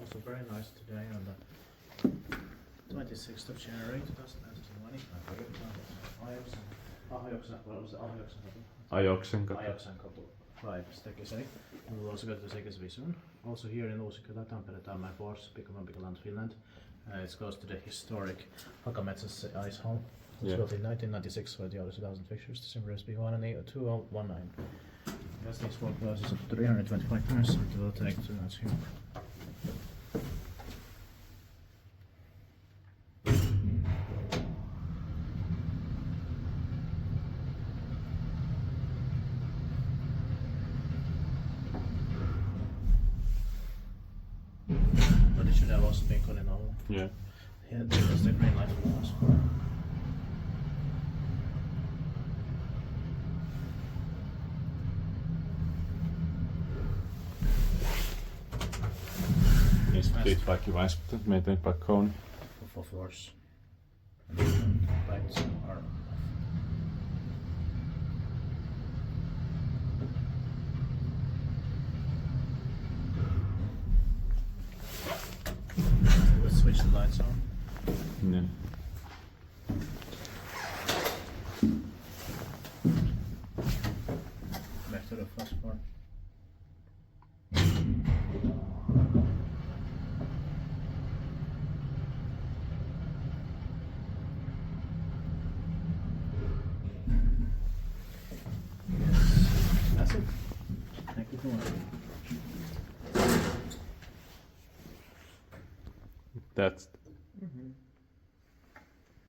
also very nice today on the 26th of January 2020. Ajoksenkatu 5 Stekisei. We will also go to the Sekisvi soon. Also here in Uusikylä, Tampere, Tampere Force, Finland. It's close to the historic Hakametsä's ice hall. It was built in 1996 with the other 2,000 fixtures. The Simmer SB1 and 2019. Yes, these four closes of 325 pounds, so it will take 2 minutes here. But it should have also been called in all. Yeah. Yeah, this was the green light for us. Siitä vaikka vain meitä nyt vaikka on. For floors. And lights are off. Let's switch the lights on. Yeah. Back to the first part. That's it. Thank you for watching. That's